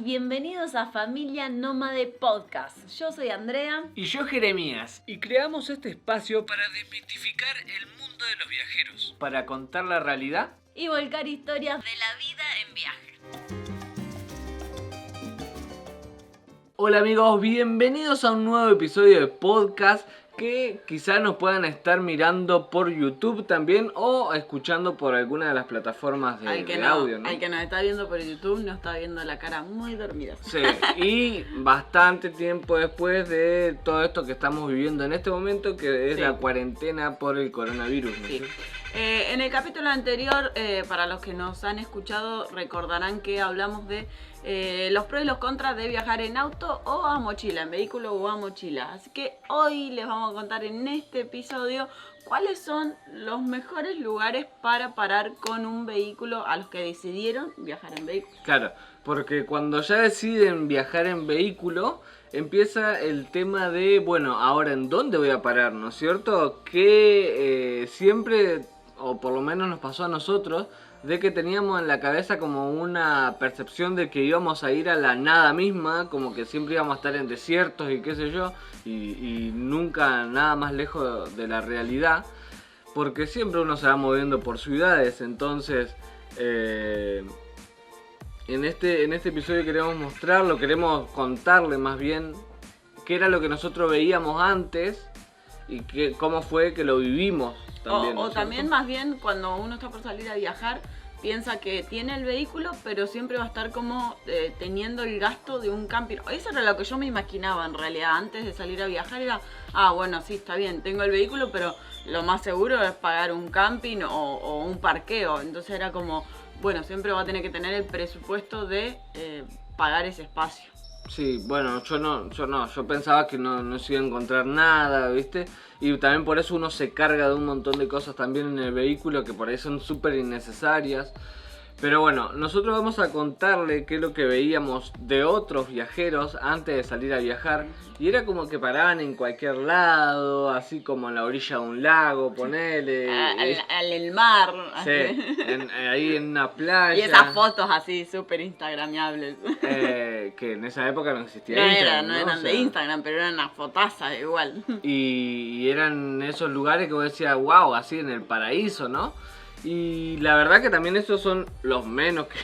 bienvenidos a Familia Nómade Podcast. Yo soy Andrea. Y yo Jeremías. Y creamos este espacio para desmitificar el mundo de los viajeros. Para contar la realidad Y volcar historias de la vida en viaje. Hola amigos, bienvenidos a un nuevo episodio de podcast que quizás nos puedan estar mirando por YouTube también o escuchando por alguna de las plataformas de audio, ¿no? Al que nos está viendo por YouTube nos está viendo la cara muy dormida. Sí, y bastante tiempo después de todo esto que estamos viviendo en este momento, que es la cuarentena por el coronavirus, ¿no? Sí. En el capítulo anterior, para los que nos han escuchado, recordarán que hablamos de los pros y los contras de viajar en auto o a mochila, en vehículo o a mochila. Así que hoy les vamos a contar en este episodio cuáles son los mejores lugares para parar con un vehículo a los que decidieron viajar en vehículo. Claro, porque cuando ya deciden viajar en vehículo, empieza el tema de, bueno, ahora en dónde voy a parar, ¿no es cierto? Que siempre, o por lo menos nos pasó a nosotros, de que teníamos en la cabeza como una percepción de que íbamos a ir a la nada misma, como que siempre íbamos a estar en desiertos y qué sé yo, y nunca nada más lejos de la realidad, porque siempre uno se va moviendo por ciudades. Entonces en este episodio queremos contarle más bien qué era lo que nosotros veíamos antes y cómo fue que lo vivimos. También, o también más bien cuando uno está por salir a viajar, piensa que tiene el vehículo, pero siempre va a estar como teniendo el gasto de un camping. Eso era lo que yo me imaginaba en realidad antes de salir a viajar. Era, bueno, sí, está bien, tengo el vehículo, pero lo más seguro es pagar un camping o un parqueo. Entonces era como, bueno, siempre va a tener que tener el presupuesto de pagar ese espacio. Sí, bueno, yo pensaba que no se iba a encontrar nada, ¿viste? Y también por eso uno se carga de un montón de cosas también en el vehículo que por ahí son súper innecesarias. Pero bueno, nosotros vamos a contarle qué es lo que veíamos de otros viajeros antes de salir a viajar. Y era como que paraban en cualquier lado, así como en la orilla de un lago, ponele. Al mar. Sí, ahí en una playa. Y esas fotos así súper instagramiables. Que en esa época no existía Instagram. No eran de Instagram, pero eran unas fotazas igual. Y eran esos lugares que vos decías, wow, así en el paraíso, ¿no? Y la verdad que también esos son los menos que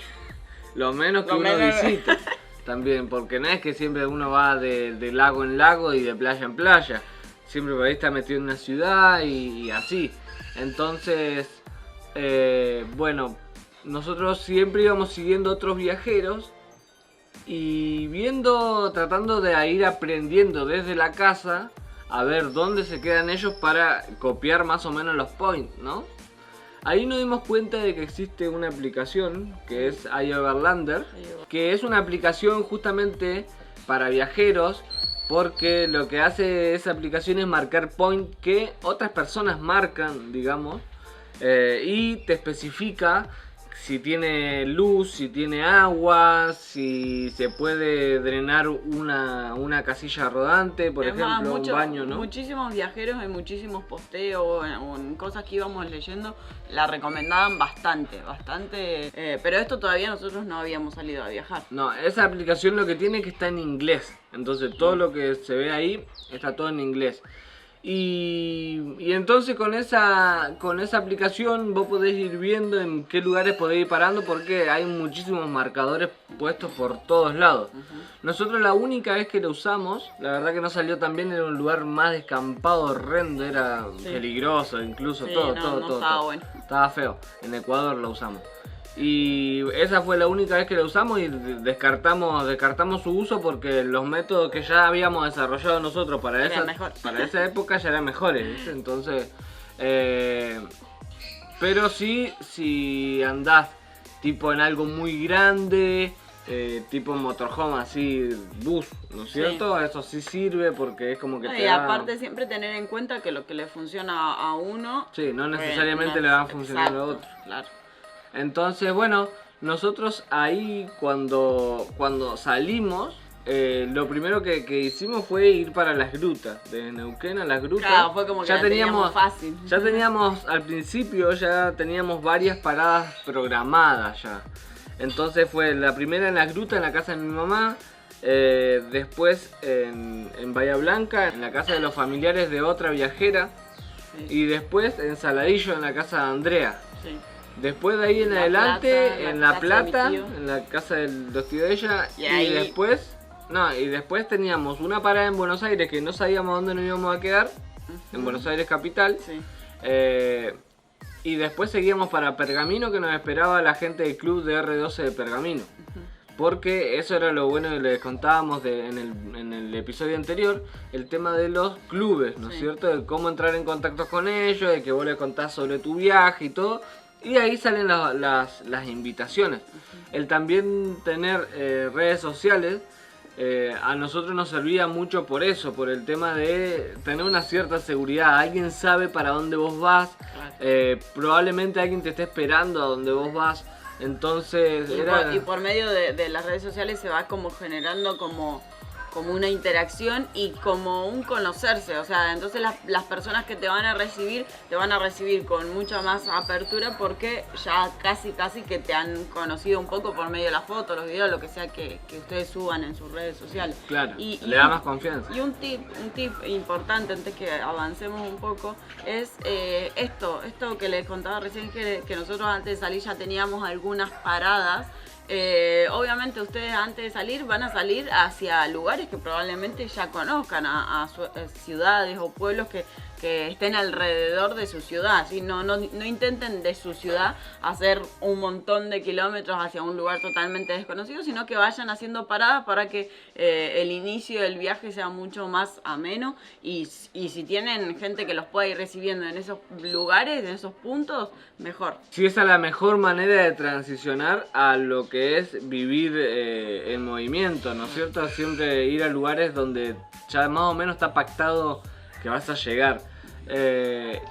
uno visita. También, porque no es que siempre uno va de lago en lago y de playa en playa. Siempre por ahí está metido en una ciudad y así. Entonces, bueno, nosotros siempre íbamos siguiendo otros viajeros y tratando de ir aprendiendo desde la casa a ver dónde se quedan ellos para copiar más o menos los points, ¿no? Ahí nos dimos cuenta de que existe una aplicación que es iOverlander, que es una aplicación justamente para viajeros, porque lo que hace esa aplicación es marcar point que otras personas marcan, digamos, y te especifica si tiene luz, si tiene agua, si se puede drenar una casilla rodante, por ejemplo, un baño, ¿no? Muchísimos viajeros en muchísimos posteos, en cosas que íbamos leyendo, la recomendaban bastante, pero esto todavía nosotros no habíamos salido a viajar. No, esa aplicación lo que tiene es que está en inglés, entonces todo lo que se ve ahí está todo en inglés. Y entonces con esa aplicación vos podés ir viendo en qué lugares podés ir parando, porque hay muchísimos marcadores puestos por todos lados. Nosotros la única vez que lo usamos, la verdad que no salió tan bien, era un lugar más descampado, horrendo, era peligroso incluso, todo. Estaba bueno. Estaba feo. En Ecuador lo usamos. Y esa fue la única vez que la usamos y descartamos su uso porque los métodos que ya habíamos desarrollado nosotros para esa época ya eran mejores, ¿viste? Entonces, pero sí, si andás tipo en algo muy grande, tipo motorhome, así, bus, ¿no es cierto? Eso sí sirve porque es como que y aparte siempre tener en cuenta que lo que le funciona a uno... Sí, no necesariamente le va a funcionar a otro. Claro. Entonces, bueno, nosotros ahí cuando salimos, lo primero que hicimos fue ir para las grutas, de Neuquén a las grutas. Claro, fue como que ya teníamos fácil. Ya teníamos, al principio ya teníamos varias paradas programadas ya. Entonces fue la primera en la gruta, en la casa de mi mamá. Después en Bahía Blanca, en la casa de los familiares de otra viajera. Sí. Y después en Saladillo, en la casa de Andrea. Sí. Después de ahí en La adelante, Plata, en la La casa de Plata, mi tío. en la casa de los tíos de ella. Y ahí- después teníamos una parada en Buenos Aires que no sabíamos dónde nos íbamos a quedar. En Buenos Aires capital. Sí. Y después seguíamos para Pergamino, que nos esperaba la gente del club de R12 de Pergamino. Porque eso era lo bueno que les contábamos en el episodio anterior, el tema de los clubes, ¿no es Sí. cierto? De cómo entrar en contacto con ellos, de que vos les contás sobre tu viaje y todo. Y ahí salen las invitaciones. El también tener redes sociales, a nosotros nos servía mucho por eso, por el tema de tener una cierta seguridad. Alguien sabe para dónde vos vas, Claro. probablemente alguien te esté esperando a donde vos vas. Entonces Y por medio de las redes sociales se va como generando como una interacción y como un conocerse, o sea, entonces las personas que te van a recibir con mucha más apertura porque ya casi que te han conocido un poco por medio de las fotos, los videos, lo que sea que ustedes suban en sus redes sociales. Claro, Y le da más confianza. Y un tip importante antes que avancemos un poco es esto que les contaba recién, que nosotros antes de salir ya teníamos algunas paradas. Obviamente ustedes antes de salir van a salir hacia lugares que probablemente ya conozcan, a ciudades o pueblos que estén alrededor de su ciudad, ¿sí? No intenten de su ciudad hacer un montón de kilómetros hacia un lugar totalmente desconocido, sino que vayan haciendo paradas para que el inicio del viaje sea mucho más ameno y si tienen gente que los pueda ir recibiendo en esos lugares, en esos puntos, mejor. Sí, esa es la mejor manera de transicionar a lo que es vivir en movimiento, ¿no es cierto? Siempre ir a lugares donde ya más o menos está pactado que vas a llegar.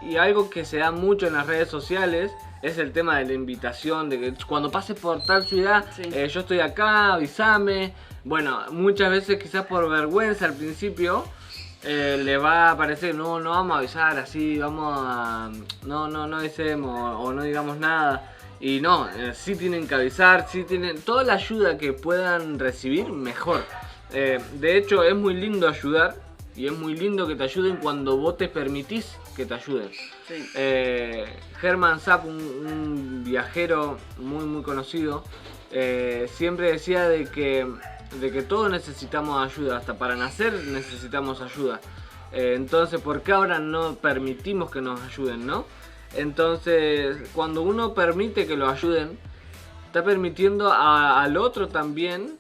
Y algo que se da mucho en las redes sociales es el tema de la invitación, de que cuando pases por tal ciudad, Sí. Yo estoy acá, avísame. Bueno, muchas veces quizás por vergüenza al principio le va a parecer, no vamos a avisar así, no avisemos o no digamos nada. Y no, sí tienen que avisar, sí tienen toda la ayuda que puedan recibir, mejor. De hecho, es muy lindo ayudar y es muy lindo que te ayuden cuando vos te permitís que te ayuden. Sí. Herman Zapp, un viajero muy conocido, siempre decía de que todos necesitamos ayuda, hasta para nacer necesitamos ayuda. Entonces, ¿por qué ahora no permitimos que nos ayuden, no? Entonces, cuando uno permite que lo ayuden, está permitiendo al otro también,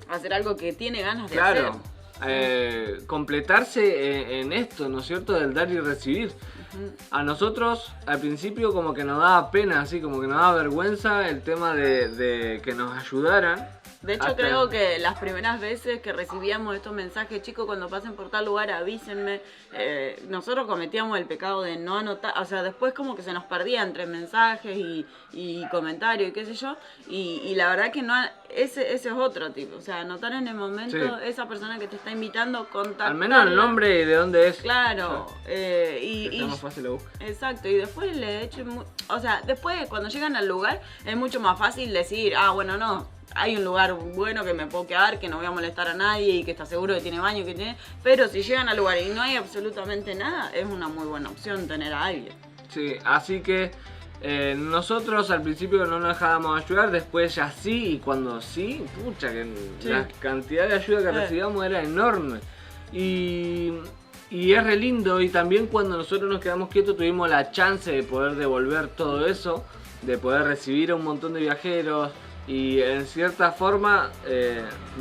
Hacer algo que tiene ganas de claro, hacer. completarse en esto, ¿no es cierto? Del dar y recibir. A nosotros al principio como que nos daba pena, así como que nos daba vergüenza el tema de que nos ayudaran. De hecho, Hasta- creo que las primeras veces que recibíamos estos mensajes, chicos, cuando pasen por tal lugar, avísenme. Nosotros cometíamos el pecado de no anotar, o sea, después como que se nos perdía entre mensajes y comentarios y qué sé yo. Y la verdad que no, ese es otro tipo. O sea, anotar en el momento Sí. esa persona que te está invitando, contactarla. Al menos el nombre y de dónde es. Claro. Que Y sea más fácil de buscar. exacto, y después le echen, o sea, después cuando llegan al lugar es mucho más fácil decir, bueno, no, hay un lugar bueno que me puedo quedar, que no voy a molestar a nadie y que está seguro que tiene baño, que tiene, pero si llegan al lugar y no hay absolutamente nada, es una muy buena opción tener a alguien. Sí, así que nosotros al principio no nos dejábamos ayudar, después ya sí, y cuando sí, pucha, que Sí. la cantidad de ayuda que recibíamos era enorme. Y es re lindo, y también cuando nosotros nos quedamos quietos tuvimos la chance de poder devolver todo eso, de poder recibir a un montón de viajeros y en cierta forma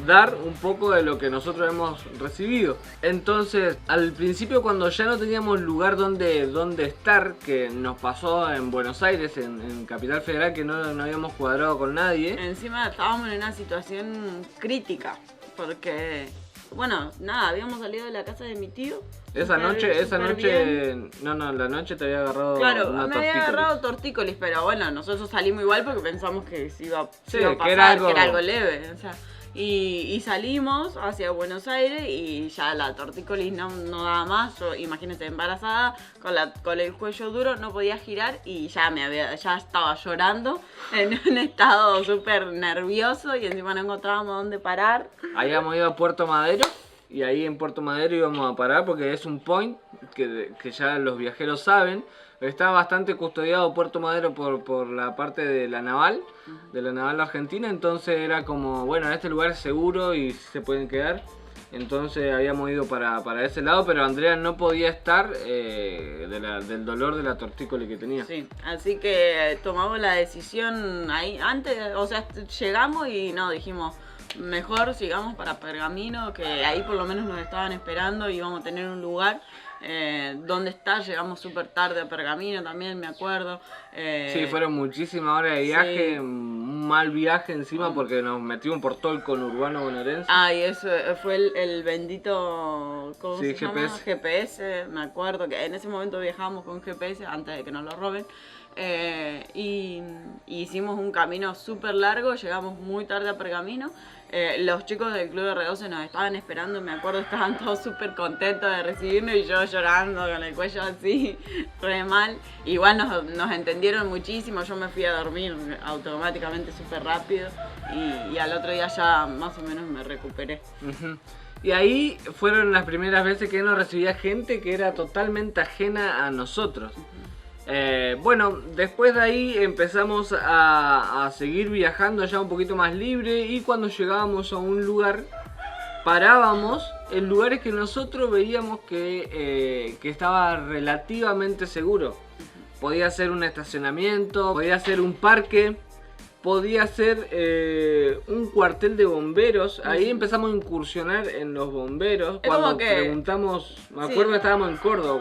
dar un poco de lo que nosotros hemos recibido. Entonces, al principio cuando ya no teníamos lugar donde estar, que nos pasó en Buenos Aires, en Capital Federal, que no habíamos cuadrado con nadie. Encima estábamos en una situación crítica, porque, bueno, nada, habíamos salido de la casa de mi tío. Esa súper noche, bien. no, la noche te había agarrado Claro, una me había tortícolis. agarrado tortícolis, pero bueno, nosotros salimos igual porque pensamos que se iba a Sí, pasar, que era algo- leve, o sea. y salimos hacia Buenos Aires y ya la tortícolis no daba más. Yo, imagínense, embarazada, con el cuello duro, no podía girar y ya estaba llorando en un estado súper nervioso y encima no encontrábamos dónde parar. Habíamos ido a Puerto Madero y ahí en Puerto Madero íbamos a parar porque es un point que ya los viajeros saben. Está bastante custodiado Puerto Madero por la parte de la naval argentina, entonces era como, bueno, este lugar es seguro y se pueden quedar. Entonces habíamos ido para ese lado, pero Andrea no podía estar del dolor de la tortícolis que tenía. Sí, así que tomamos la decisión ahí antes, o sea, llegamos y no, dijimos, mejor sigamos para Pergamino, que ahí por lo menos nos estaban esperando y íbamos a tener un lugar. ¿Dónde está? Llegamos súper tarde a Pergamino también, me acuerdo. Sí, fueron muchísimas horas de viaje, sí. Un mal viaje encima porque nos metimos por todo el conurbano bonaerense. Y eso fue el bendito, ¿cómo se llama? GPS, me acuerdo que en ese momento viajábamos con GPS antes de que nos lo roben. Y hicimos un camino súper largo, llegamos muy tarde a Pergamino. Los chicos del Club de R12 nos estaban esperando, me acuerdo, estaban todos súper contentos de recibirnos y yo llorando con el cuello así, re mal. Igual nos entendieron muchísimo, yo me fui a dormir automáticamente súper rápido y al otro día ya más o menos me recuperé. Y ahí fueron las primeras veces que nos recibía gente que era totalmente ajena a nosotros. Bueno, después de ahí empezamos a seguir viajando ya un poquito más libre y cuando llegábamos a un lugar parábamos en lugares que nosotros veíamos que estaba relativamente seguro. Podía ser un estacionamiento, podía ser un parque, podía ser un cuartel de bomberos. Ahí empezamos a incursionar en los bomberos. Cuando preguntamos, me acuerdo que estábamos en Córdoba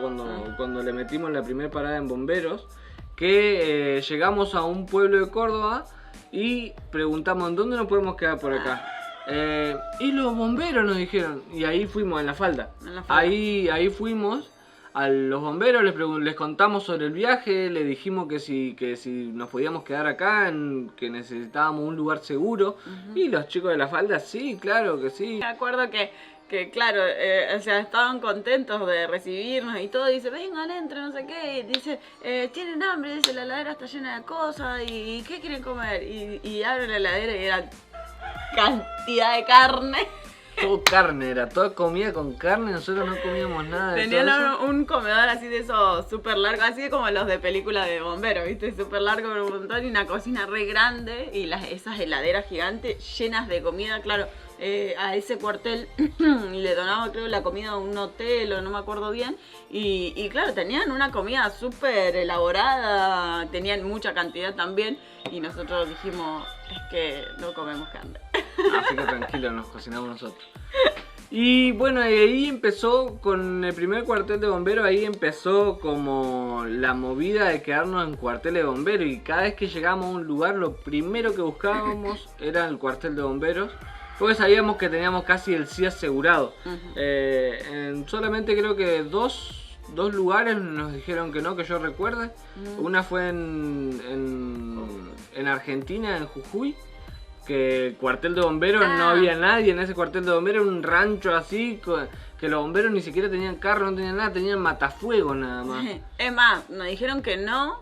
cuando le metimos la primera parada en bomberos, que llegamos a un pueblo de Córdoba y preguntamos ¿dónde nos podemos quedar por acá? Y los bomberos nos dijeron, y ahí fuimos en la falda. Ahí fuimos a los bomberos, les contamos sobre el viaje, les dijimos que si nos podíamos quedar acá, que necesitábamos un lugar seguro. Y los chicos de la falda, sí, claro que sí. Me acuerdo que claro, o sea, estaban contentos de recibirnos y todo. Dice, vengan, entren, no sé qué. Y dice, tienen hambre, dice, la heladera está llena de cosas. ¿Y qué quieren comer? Y abren la heladera y era cantidad de carne. Todo carne, era toda comida con carne, nosotros no comíamos nada de Tenían todo eso. un comedor así de esos súper largo, así como los de película de bomberos, ¿viste? Súper largo por un montón y una cocina re grande y esas heladeras gigantes llenas de comida, claro. A ese cuartel le donaba, creo, la comida a un hotel o no me acuerdo bien. Y claro, tenían una comida súper elaborada, tenían mucha cantidad también. Y nosotros dijimos, es que no comemos carne. Así que tranquilo, nos cocinamos nosotros. Y bueno, ahí empezó con el primer cuartel de bomberos, ahí empezó como la movida de quedarnos en cuartel de bomberos. Y cada vez que llegábamos a un lugar, lo primero que buscábamos era el cuartel de bomberos. Porque sabíamos que teníamos casi el sí asegurado. Solamente creo que dos lugares nos dijeron que no, que yo recuerde. Una fue en Argentina, en Jujuy, que el cuartel de bomberos no había nadie en ese cuartel de bomberos, era un rancho así, que los bomberos ni siquiera tenían carro, no tenían nada, tenían matafuegos nada más. Es más, nos dijeron que no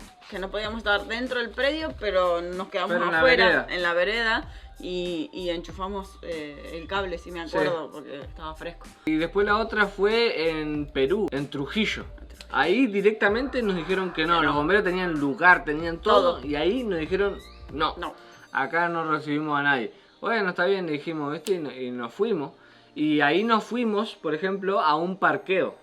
podíamos estar dentro del predio, pero nos quedamos afuera, en la vereda. Y enchufamos el cable, si me acuerdo, porque estaba fresco. Y después la otra fue en Perú, en Trujillo. Ahí directamente nos dijeron que no, los bomberos tenían lugar, tenían todo. Y ahí nos dijeron no, acá no recibimos a nadie. Bueno, está bien, dijimos, ¿viste? Y nos fuimos. Y ahí nos fuimos, por ejemplo, a un parqueo.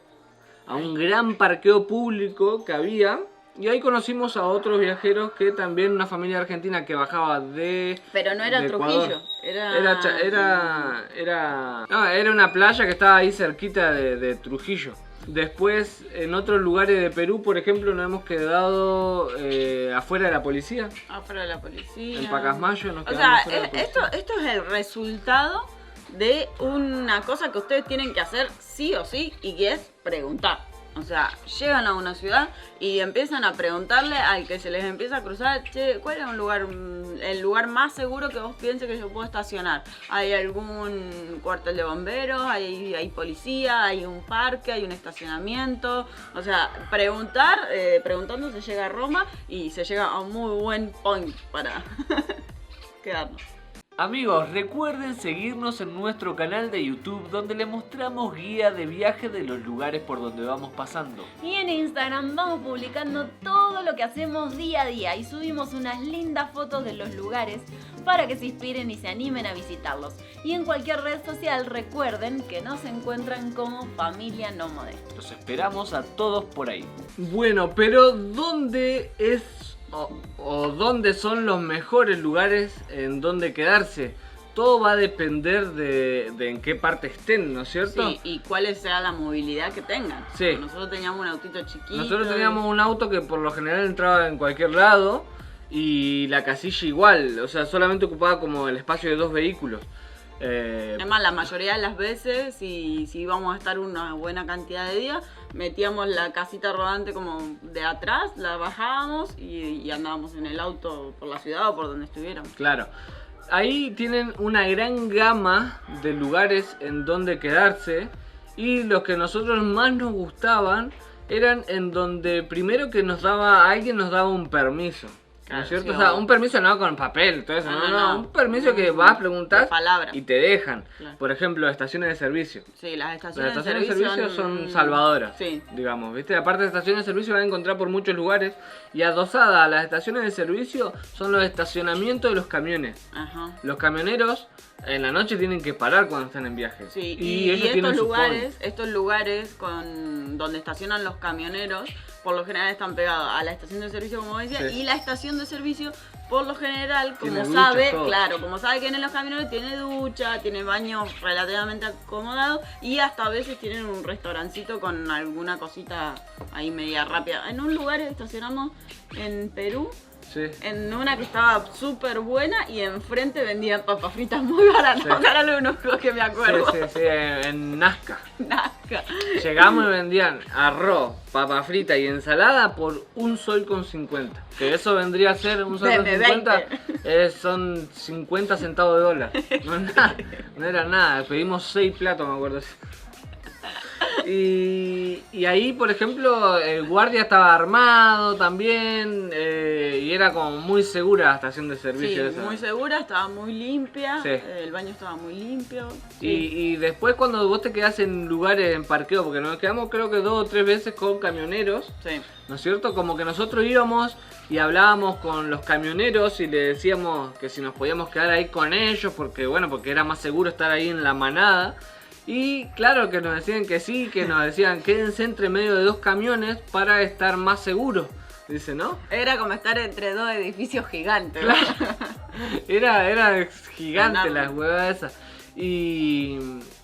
A un gran parqueo público que había. Y ahí conocimos a otros viajeros que también, una familia argentina que bajaba de... Pero no era Trujillo, era una playa que estaba ahí cerquita de Trujillo. Después, en otros lugares de Perú, por ejemplo, nos hemos quedado afuera de la policía. Afuera de la policía. En Pacasmayo nos quedamos afuera de la policía. Esto es el resultado de una cosa que ustedes tienen que hacer sí o sí, y que es preguntar. O sea, llegan a una ciudad y empiezan a preguntarle al que se les empieza a cruzar, che, ¿cuál es el lugar más seguro que vos pienses que yo puedo estacionar? ¿Hay algún cuartel de bomberos? ¿Hay policía? ¿Hay un parque? ¿Hay un estacionamiento? O sea, preguntando se llega a Roma y se llega a un muy buen point para quedarnos. Amigos, recuerden seguirnos en nuestro canal de YouTube donde les mostramos guía de viaje de los lugares por donde vamos pasando. Y en Instagram vamos publicando todo lo que hacemos día a día y subimos unas lindas fotos de los lugares para que se inspiren y se animen a visitarlos. Y en cualquier red social recuerden que nos encuentran como Familia Nómade. Los esperamos a todos por ahí. Bueno, pero ¿dónde es o dónde son los mejores lugares en donde quedarse? Todo va a depender de en qué parte estén, ¿no es cierto? Sí, y cuál sea la movilidad que tengan. Sí. Nosotros teníamos un autito chiquito. Nosotros teníamos un auto que por lo general entraba en cualquier lado y la casilla igual, o sea, solamente ocupaba como el espacio de 2 vehículos. Además, la mayoría de las veces, si íbamos a estar una buena cantidad de días, metíamos la casita rodante como de atrás, la bajábamos y andábamos en el auto por la ciudad o por donde estuviéramos. Claro. Ahí tienen una gran gama de lugares en donde quedarse y los que nosotros más nos gustaban eran en donde primero que alguien nos daba un permiso. ¿No es cierto? Sí, O sea, un permiso no con papel, todo eso, no. Un permiso que vas a preguntar de palabra. y te dejan. Claro. Por ejemplo, estaciones de servicio. Sí, las Las estaciones estaciones de servicio son salvadoras, Sí. digamos, ¿viste? Aparte de estaciones de servicio van a encontrar por muchos lugares y adosadas a las estaciones de servicio son los estacionamientos de los camiones. Ajá. Los camioneros en la noche tienen que parar cuando están en viaje. Sí, y ellos estos tienen sus lugares donde estacionan los camioneros, por lo general están pegados a la estación de servicio, como decía, Sí. y la estación de servicio, por lo general, como Tiene sabe, duchas, todo. claro, como sabe que en los camiones tiene ducha, tiene baños relativamente acomodados y hasta a veces tienen un restaurancito con alguna cosita ahí media rápida. En un lugar estacionamos en Perú, Sí. en una que estaba súper buena y enfrente vendían papas fritas muy baratas. Sí. Ahora lo único que me acuerdo. Sí, en Nazca. Nazca. Llegamos y vendían arroz, papa frita y ensalada por $1.50. Que eso vendría a ser $1.50. Son 50 centavos de dólar. No es nada, no era nada. Pedimos 6 platos, me acuerdo. Y ahí, por ejemplo, el guardia estaba armado también y era como muy segura la estación de servicio. Sí, esa. muy segura, estaba muy limpia, Sí. el baño estaba muy limpio. Sí. Y después cuando vos te quedás en lugares en parqueo, porque nos quedamos creo que 2 o 3 veces con camioneros, Sí. ¿no es cierto? Como que nosotros íbamos y hablábamos con los camioneros y le decíamos que si nos podíamos quedar ahí con ellos, porque era más seguro estar ahí en la manada. Y claro que nos decían que sí, que nos decían quédense entre medio de 2 camiones para estar más seguros. Dice, ¿no? Era como estar entre 2 edificios gigantes. Claro. Era gigante Enorme. las huevas esas. Y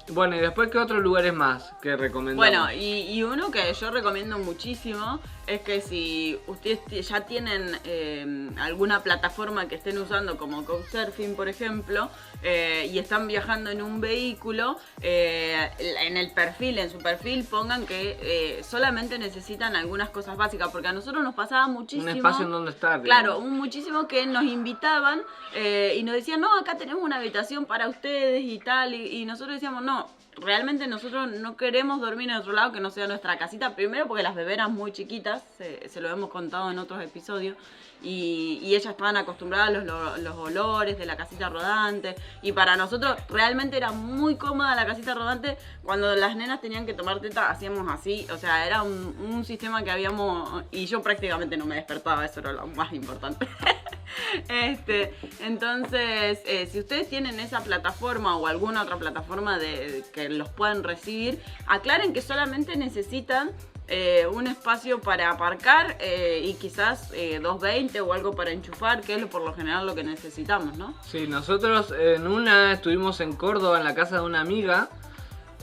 bueno, y después, ¿qué otros lugares más que recomendamos? Bueno, y uno que yo recomiendo muchísimo es que si ustedes ya tienen alguna plataforma que estén usando como Couchsurfing, por ejemplo, y están viajando en un vehículo, en su perfil pongan que solamente necesitan algunas cosas básicas, porque a nosotros nos pasaba muchísimo. Un espacio en donde estar. Claro, muchísimo que nos invitaban y nos decían, no, acá tenemos una habitación para ustedes y tal, y nosotros decíamos, no, realmente nosotros no queremos dormir en otro lado que no sea nuestra casita, primero porque las bebés eran muy chiquitas, se lo hemos contado en otros episodios, y ellas estaban acostumbradas a los olores de la casita rodante, y para nosotros realmente era muy cómoda la casita rodante. Cuando las nenas tenían que tomar teta hacíamos así, o sea, era un sistema que habíamos, y yo prácticamente no me despertaba, eso era lo más importante. Entonces, si ustedes tienen esa plataforma o alguna otra plataforma que los puedan recibir, aclaren que solamente necesitan un espacio para aparcar y quizás 220 o algo para enchufar, que es por lo general lo que necesitamos, ¿no? Sí, nosotros estuvimos en Córdoba en la casa de una amiga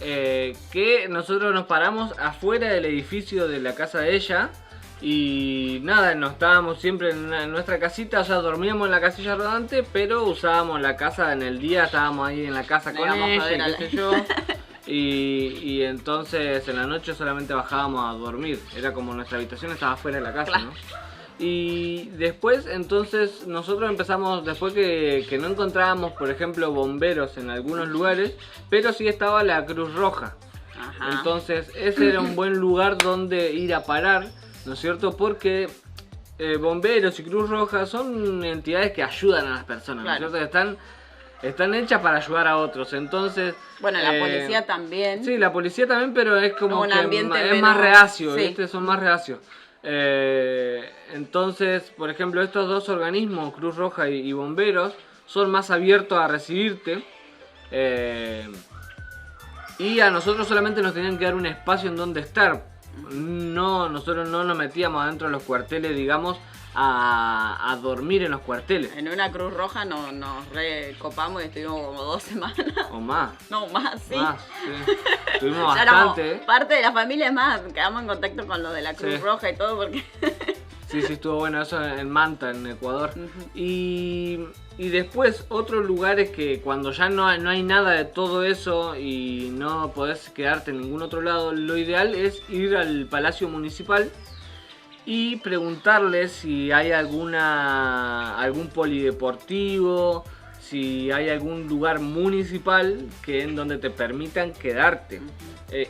que nosotros nos paramos afuera del edificio de la casa de ella. Y nada, nos estábamos siempre en nuestra casita, o sea, dormíamos en la casilla rodante, pero usábamos la casa en el día, estábamos ahí en la casa con ella, qué sé yo. Y entonces en la noche solamente bajábamos a dormir. Era como nuestra habitación estaba afuera de la casa, Claro. ¿no? Y después, entonces, nosotros empezamos, después que no encontrábamos, por ejemplo, bomberos en algunos lugares, pero sí estaba la Cruz Roja. Ajá. Entonces, ese era un buen lugar donde ir a parar, ¿no es cierto? Porque bomberos y Cruz Roja son entidades que ayudan a las personas, Claro. ¿no es cierto? Están hechas para ayudar a otros, entonces... Bueno, la policía también. Sí, la policía también, pero es como Un que ambiente es menos- más reacio, sí. ¿viste? Son más reacios. Entonces, por ejemplo, estos dos organismos, Cruz Roja y bomberos, son más abiertos a recibirte. Y a nosotros solamente nos tenían que dar un espacio en donde estar. No, nosotros no nos metíamos adentro de los cuarteles, digamos, a dormir en los cuarteles. En una Cruz Roja nos recopamos y estuvimos como 2 semanas. O más. No, más, sí. Más, sí. Tuvimos Ya éramos bastante, ¿eh? parte de la familia, es más, quedamos en contacto con lo de la Cruz Sí. Roja y todo porque... Sí, estuvo bueno eso en Manta, en Ecuador. Ujú. Y después otros lugares que cuando ya no hay nada de todo eso y no podés quedarte en ningún otro lado, lo ideal es ir al Palacio Municipal y preguntarles si hay algún polideportivo, si hay algún lugar municipal en donde te permitan quedarte.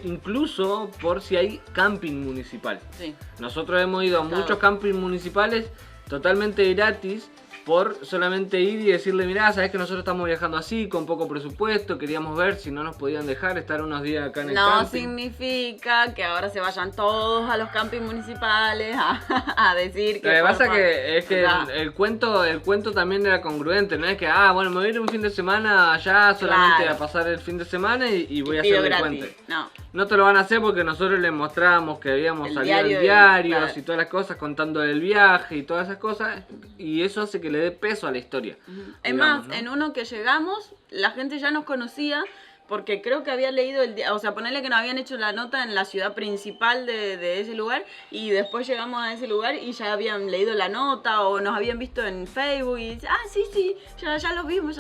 Incluso por si hay camping municipal. Sí. Nosotros hemos ido a Claro. muchos campings municipales totalmente gratis por solamente ir y decirle, mirá, sabes que nosotros estamos viajando así, con poco presupuesto, queríamos ver si no nos podían dejar estar unos días acá en el No camping. significa que ahora se vayan todos a los campings municipales a decir que... Lo que pasa porfa, que es que ya. el cuento también era congruente, no es que, bueno, me voy a ir un fin de semana allá solamente Claro. a pasar el fin de semana y voy a Pido hacer mi gratis. cuenta. No, No te lo van a hacer porque nosotros les mostrábamos que habíamos El salido en diario, diarios claro. y todas las cosas, contando el viaje y todas esas cosas, y eso hace que le dé peso a la historia. es digamos, más, ¿no? en uno que llegamos, la gente ya nos conocía porque creo que había leído o sea, ponerle que nos habían hecho la nota en la ciudad principal de ese lugar y después llegamos a ese lugar y ya habían leído la nota o nos habían visto en Facebook y dice, sí, ya los vimos.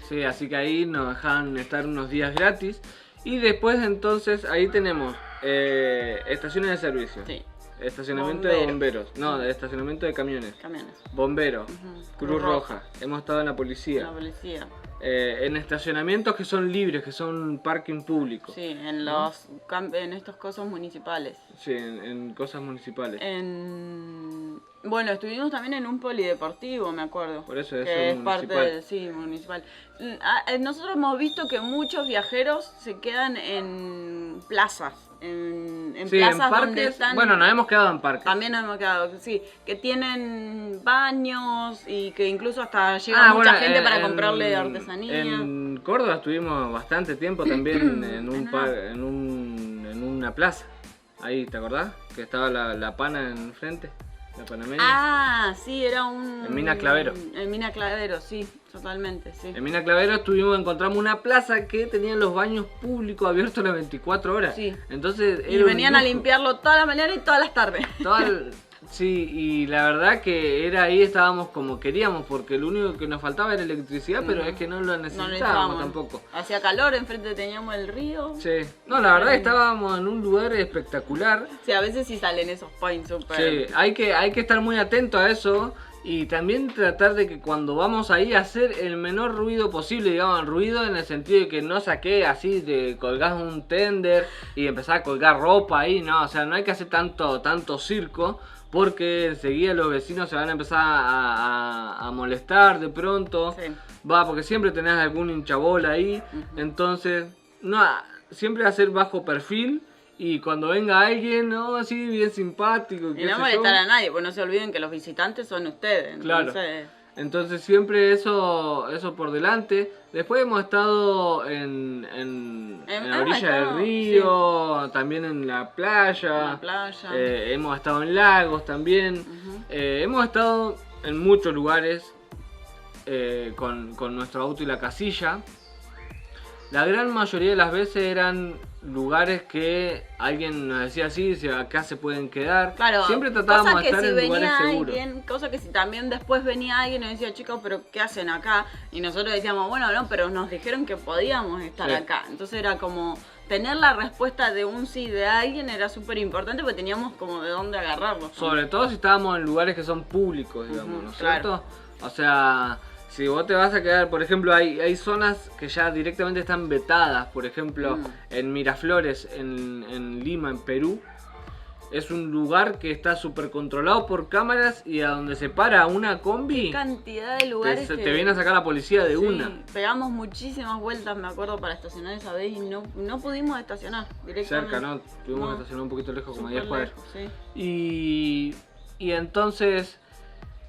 Sí, así que ahí nos dejaban estar unos días gratis. Y después entonces ahí tenemos estaciones de servicio, Sí, estacionamiento de bomberos, no, de estacionamiento de camiones, camiones. bomberos, Ujú. Cruz Roja, hemos estado en la La policía, policía. en estacionamientos que son libres, que son parking público, Sí, en en estos cosos municipales. sí, en cosas municipales. Bueno, estuvimos también en un polideportivo, me acuerdo. Por eso, eso que es es parte municipal. sí, municipal. Nosotros hemos visto que muchos viajeros se quedan en plazas, en Sí, en plazas donde parques, están. bueno, nos hemos quedado en parques. También nos hemos quedado, sí, que tienen baños y que incluso hasta llega mucha gente para comprarle artesanía. En Córdoba estuvimos bastante tiempo también en una plaza. Ahí, ¿te acordás? Que estaba la pana enfrente, la panameña. Sí, era un... En Mina Clavero. En Mina Clavero, sí, totalmente, sí. En Mina Clavero encontramos una plaza que tenía los baños públicos abiertos las 24 horas. Sí. Entonces Y era un venían a lujo. limpiarlo toda la mañana y todas las tardes. Sí, y la verdad que era ahí estábamos como queríamos, porque lo único que nos faltaba era electricidad, pero es que no lo No necesitábamos tampoco. Hacía calor, enfrente teníamos el río. Sí, no, la verdad estábamos en un lugar espectacular. Sí, a veces sí salen esos points super. Sí, hay que estar muy atento a eso y también tratar de que cuando vamos ahí hacer el menor ruido posible, digamos, ruido en el sentido de que no saqué así, de colgar un tender y empezar a colgar ropa ahí, no, o sea, no hay que hacer tanto circo. Porque enseguida los vecinos se van a empezar a molestar de pronto. Sí. Porque siempre tenés algún hinchabola ahí. Entonces, no, siempre hacer bajo perfil. Y cuando venga alguien, ¿no? Así bien simpático. Y qué no sé molestar yo. a nadie, pues no se olviden que los visitantes son ustedes. Claro. Entonces, Entonces siempre eso por delante. Después hemos estado en la orilla del estado, río, también en la playa. en la playa. Hemos estado en lagos también. Ujú. Hemos estado en muchos lugares con nuestro auto y la casilla. la gran mayoría de las veces eran lugares que alguien nos decía así, si acá se pueden quedar. Claro, siempre tratábamos de estar si en lugares venía seguros. alguien, cosa que si también después venía alguien y nos decía, chicos, pero ¿qué hacen acá? Y nosotros decíamos, bueno, no, pero nos dijeron que podíamos estar Sí. acá. Entonces era como, tener la respuesta de un sí de alguien era súper importante porque teníamos como de dónde agarrarlo. Sobre todo si estábamos en lugares que son públicos, digamos, Ujú, ¿no es claro. cierto? O sea, si vos te vas a quedar, por ejemplo, hay zonas que ya directamente están vetadas, por ejemplo, en Miraflores, en Lima, en Perú. Es un lugar que está súper controlado por cámaras y a donde se para una combi, Cantidad de lugares que... te viene a sacar la policía de Sí, una. pegamos muchísimas vueltas, me acuerdo, para estacionar esa vez y no pudimos estacionar directamente. Cerca, ¿no? Tuvimos que No. estacionar un poquito lejos, como a Súper 10 cuadras. lejos, sí. Y entonces,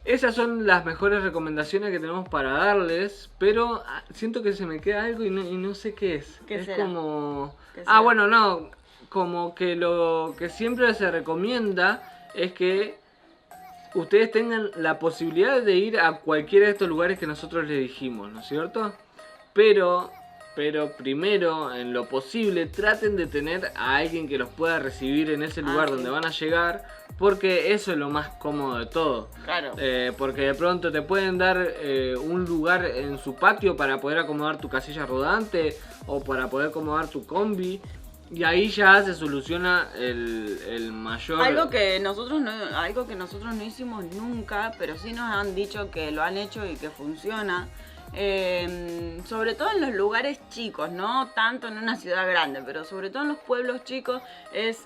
esas son las mejores recomendaciones que tenemos para darles, pero siento que se me queda algo y no sé qué es. ¿Qué es será? como... ¿Qué será? bueno, no, como que lo que siempre se recomienda es que ustedes tengan la posibilidad de ir a cualquiera de estos lugares que nosotros les dijimos, ¿no es cierto? Pero primero, en lo posible, traten de tener a alguien que los pueda recibir en ese lugar sí. donde van a llegar, porque eso es lo más cómodo de todo. Claro. Porque de pronto te pueden dar un lugar en su patio para poder acomodar tu casilla rodante o para poder acomodar tu combi. Y ahí ya se soluciona el mayor... Algo que nosotros no hicimos nunca, pero sí nos han dicho que lo han hecho y que funciona. Sobre todo en los lugares chicos, no tanto en una ciudad grande, pero sobre todo en los pueblos chicos, es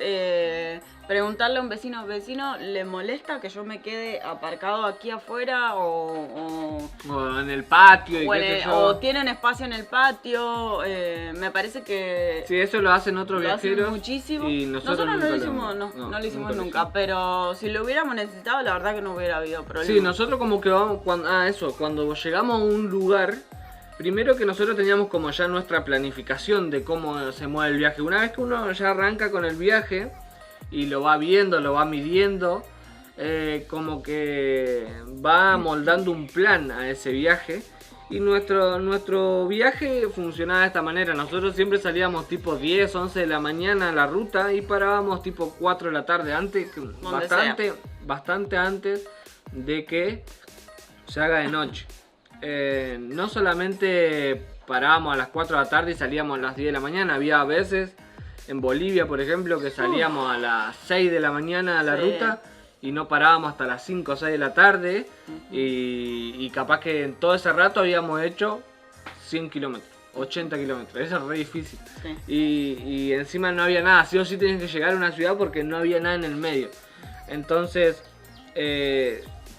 preguntarle a un vecino, ¿le molesta que yo me quede aparcado aquí afuera O en el patio y qué sé yo. o tienen espacio en el patio? Me parece que Sí, eso lo hacen otros lo hacen viajeros. muchísimo. Y nosotros no nunca lo hicimos, no lo hicimos nunca, pero si lo hubiéramos necesitado, la verdad que no hubiera habido problema. Sí, nosotros como que vamos, cuando llegamos a un lugar, primero que nosotros teníamos como ya nuestra planificación de cómo se mueve el viaje. Una vez que uno ya arranca con el viaje y lo va viendo, lo va midiendo, como que va moldando un plan a ese viaje. Y nuestro viaje funcionaba de esta manera. Nosotros siempre salíamos tipo 10, 11 de la mañana a la ruta y parábamos tipo 4 de la tarde, bastante antes de que se haga de noche. No solamente parábamos a las 4 de la tarde y salíamos a las 10 de la mañana, había veces en Bolivia, por ejemplo, que salíamos a las 6 de la mañana a la ruta y no parábamos hasta las 5 o 6 de la tarde y capaz que en todo ese rato habíamos hecho 100 kilómetros, 80 kilómetros, eso es re difícil. Sí. Y encima no había nada, sí o sí tenías que llegar a una ciudad porque no había nada en el medio. Entonces,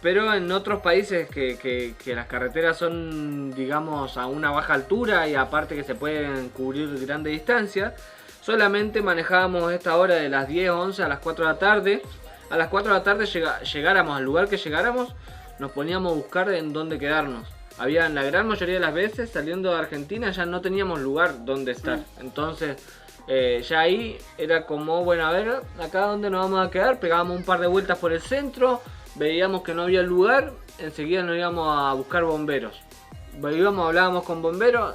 pero en otros países que las carreteras son, digamos, a una baja altura y aparte que se pueden cubrir grandes distancias, solamente manejábamos esta hora de las 10, 11 a las 4 de la tarde. A las 4 de la tarde llegáramos al lugar que llegáramos, nos poníamos a buscar en dónde quedarnos. Había, en la gran mayoría de las veces, saliendo de Argentina, ya no teníamos lugar donde estar. Entonces, ya ahí era como, bueno, a ver, acá donde nos vamos a quedar. Pegábamos un par de vueltas por el centro, veíamos que no había lugar, enseguida nos íbamos a buscar bomberos. Hablábamos con bomberos,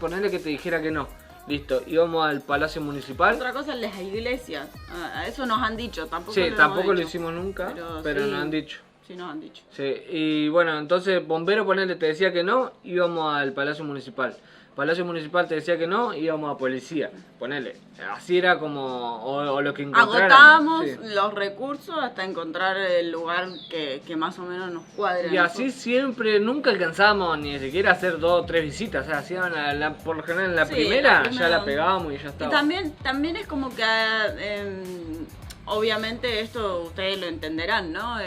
ponerle que te dijera que no. Listo, íbamos al Palacio Municipal. Otra cosa es las iglesias. Eso nos han dicho, tampoco Sí, lo tampoco hemos lo hecho. hicimos nunca, Pero pero sí. nos han dicho. Sí, nos han dicho. Sí, y bueno, entonces bombero, ponele, te decía que no, íbamos al Palacio Municipal. Palacio Municipal te decía que no, íbamos a policía. Ponele, así era como, o lo que encontráramos. Agotábamos Sí. los recursos hasta encontrar el lugar que más o menos nos cuadre. Y así siempre, nunca alcanzábamos ni siquiera a hacer 2 o 3 visitas. O sea, hacían por lo general en la Sí, primera, la ya primera. la pegábamos y ya Y estaba. también es como que, obviamente esto ustedes lo entenderán, ¿no?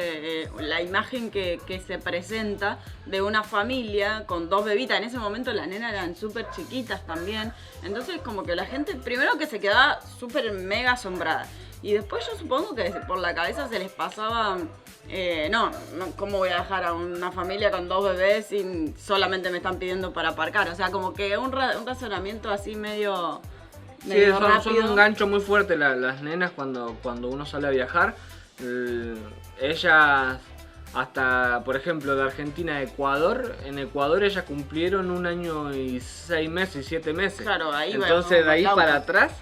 La imagen que se presenta de una familia con 2 bebitas. En ese momento las nenas eran súper chiquitas también. Entonces como que la gente, primero que se quedaba súper mega asombrada. Y después yo supongo que por la cabeza se les pasaba... no, ¿cómo voy a dejar a una familia con 2 bebés y solamente me están pidiendo para aparcar? O sea, como que un razonamiento así medio Sí, son rápido. un gancho muy fuerte las nenas cuando uno sale a viajar. Ellas hasta, por ejemplo, de Argentina a Ecuador. En Ecuador ellas cumplieron 1 año y 6 meses y 7 meses. Claro, ahí entonces de ahí vamos, para atrás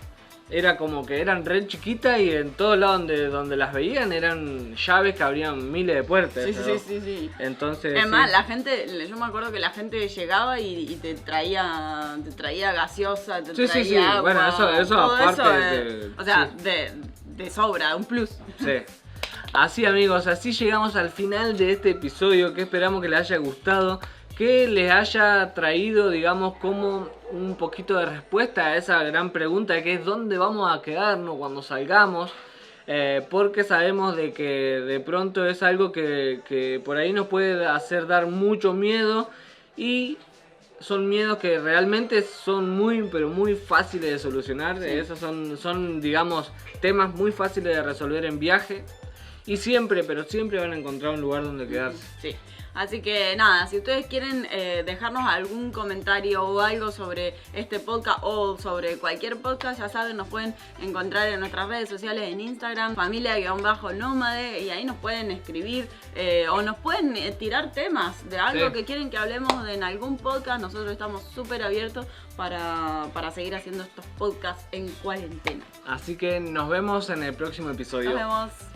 era como que eran re chiquitas y en todos lados donde las veían eran llaves que abrían miles de puertas. Sí, ¿no? sí. Entonces, Es sí. más, la gente, yo me acuerdo que la gente llegaba y te traía gaseosa, te Sí. traía agua. Bueno, eso todo aparte eso, de- o sea, sí. de sobra, un plus. Sí. Así amigos, así llegamos al final de este episodio que esperamos que les haya gustado, que les haya traído, digamos, como un poquito de respuesta a esa gran pregunta que es ¿dónde vamos a quedarnos cuando salgamos? Porque sabemos de que de pronto es algo que por ahí nos puede hacer dar mucho miedo y son miedos que realmente son muy, pero muy fáciles de solucionar. Sí. Esos son, digamos, temas muy fáciles de resolver en viaje. Y siempre, pero siempre van a encontrar un lugar donde quedarse. Sí. Así que nada, si ustedes quieren dejarnos algún comentario o algo sobre este podcast o sobre cualquier podcast, ya saben, nos pueden encontrar en nuestras redes sociales, en Instagram, familia_nómade, y ahí nos pueden escribir o nos pueden tirar temas de algo Sí. que quieren que hablemos en algún podcast. Nosotros estamos súper abiertos para seguir haciendo estos podcasts en cuarentena. Así que nos vemos en el próximo episodio. Nos vemos.